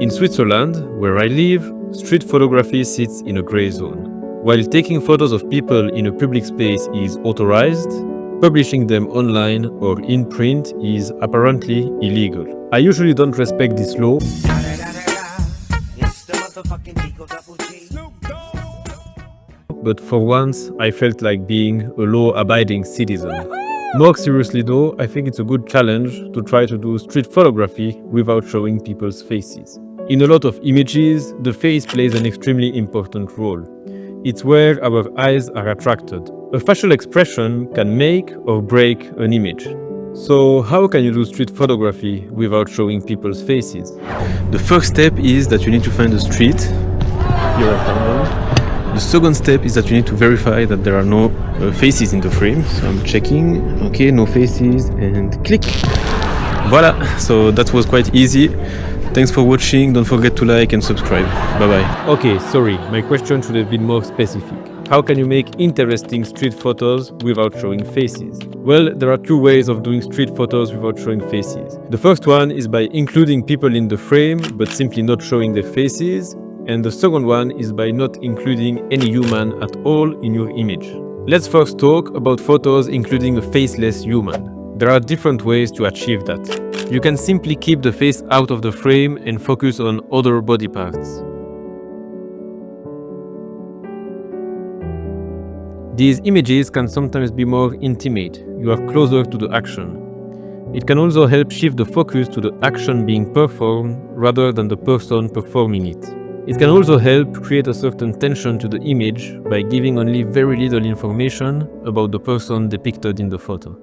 In Switzerland, where I live, street photography sits in a grey zone. While taking photos of people in a public space is authorized, publishing them online or in print is apparently illegal. I usually don't respect this law, but for once I felt like being a law-abiding citizen. More seriously though, I think it's a good challenge to try to do street photography without showing people's faces. In a lot of images, the face plays an extremely important role. It's where our eyes are attracted. A facial expression can make or break an image. So how can you do street photography without showing people's faces? The first step is that you need to find a street. Here I found one. The second step is that you need to verify that there are no faces in the frame. So I'm checking, okay, no faces, and click. Voila, so that was quite easy. Thanks for watching, don't forget to like and subscribe. Bye bye. Okay, sorry, my question should have been more specific. How can you make interesting street photos without showing faces? Well, there are two ways of doing street photos without showing faces. The first one is by including people in the frame, but simply not showing their faces. And the second one is by not including any human at all in your image. Let's first talk about photos including a faceless human. There are different ways to achieve that. You can simply keep the face out of the frame and focus on other body parts. These images can sometimes be more intimate. You are closer to the action. It can also help shift the focus to the action being performed rather than the person performing it. It can also help create a certain tension to the image by giving only very little information about the person depicted in the photo.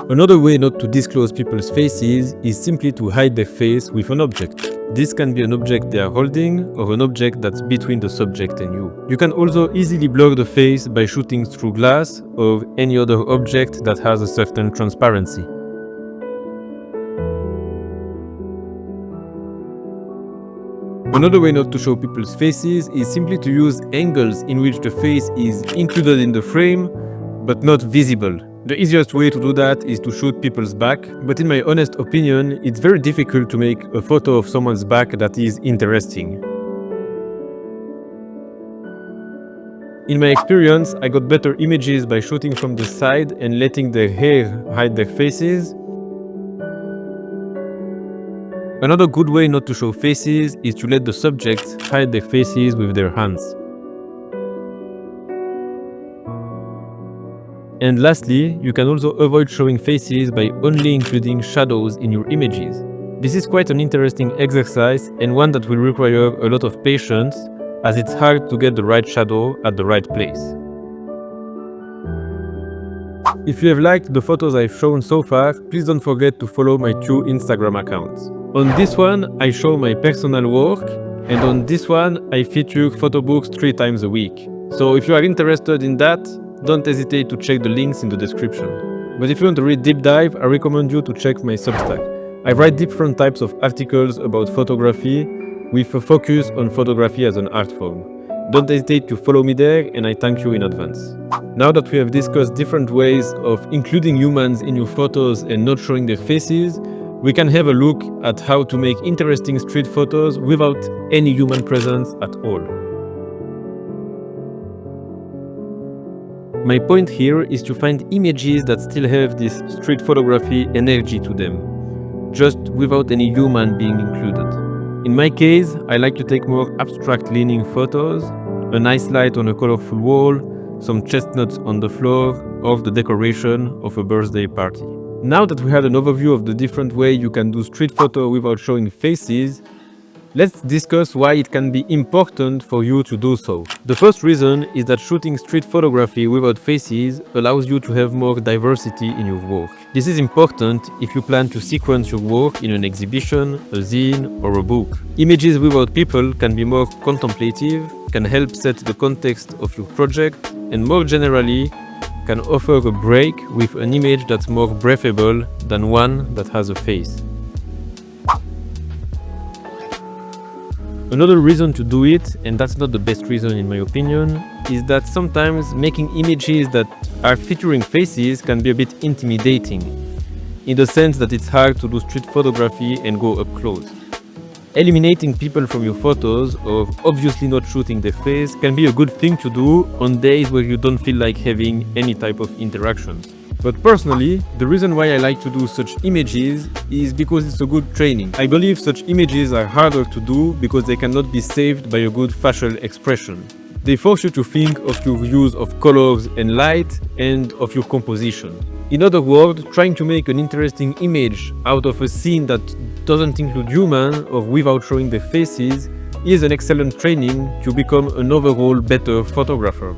Another way not to disclose people's faces is simply to hide their face with an object. This can be an object they are holding or an object that's between the subject and you. You can also easily blur the face by shooting through glass or any other object that has a certain transparency. Another way not to show people's faces is simply to use angles in which the face is included in the frame but not visible. The easiest way to do that is to shoot people's back, but in my honest opinion, it's very difficult to make a photo of someone's back that is interesting. In my experience, I got better images by shooting from the side and letting their hair hide their faces. Another good way not to show faces is to let the subjects hide their faces with their hands. And lastly, you can also avoid showing faces by only including shadows in your images. This is quite an interesting exercise and one that will require a lot of patience, as it's hard to get the right shadow at the right place. If you have liked the photos I've shown so far, please don't forget to follow my two Instagram accounts. On this one, I show my personal work, and on this one, I feature photo books 3 times a week. So if you are interested in that, don't hesitate to check the links in the description. But if you want to read deep dive, I recommend you to check my Substack. I write different types of articles about photography with a focus on photography as an art form. Don't hesitate to follow me there, and I thank you in advance. Now that we have discussed different ways of including humans in your photos and not showing their faces, we can have a look at how to make interesting street photos without any human presence at all. My point here is to find images that still have this street photography energy to them, just without any human being included. In my case, I like to take more abstract leaning photos, a nice light on a colorful wall, some chestnuts on the floor, or the decoration of a birthday party. Now that we had an overview of the different ways you can do street photo without showing faces, let's discuss why it can be important for you to do so. The first reason is that shooting street photography without faces allows you to have more diversity in your work. This is important if you plan to sequence your work in an exhibition, a zine, or a book. Images without people can be more contemplative, can help set the context of your project, and more generally, can offer a break with an image that's more breathable than one that has a face. Another reason to do it, and that's not the best reason in my opinion, is that sometimes making images that are featuring faces can be a bit intimidating, in the sense that it's hard to do street photography and go up close. Eliminating people from your photos, or obviously not shooting their face, can be a good thing to do on days where you don't feel like having any type of interactions. But personally, the reason why I like to do such images is because it's a good training. I believe such images are harder to do because they cannot be saved by a good facial expression. They force you to think of your use of colors and light and of your composition. In other words, trying to make an interesting image out of a scene that doesn't include humans or without showing their faces is an excellent training to become an overall better photographer.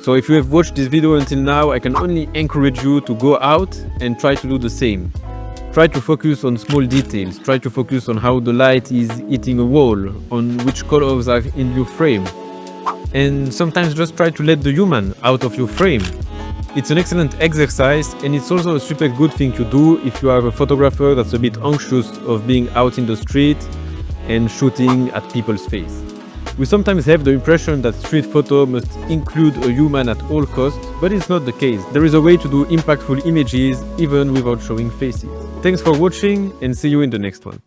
So if you have watched this video until now, I can only encourage you to go out and try to do the same. Try to focus on small details, try to focus on how the light is hitting a wall, on which colors are in your frame. And sometimes just try to let the human out of your frame. It's an excellent exercise, and it's also a super good thing to do if you are a photographer that's a bit anxious of being out in the street and shooting at people's face. We sometimes have the impression that street photo must include a human at all costs, but it's not the case. There is a way to do impactful images even without showing faces. Thanks for watching, and see you in the next one.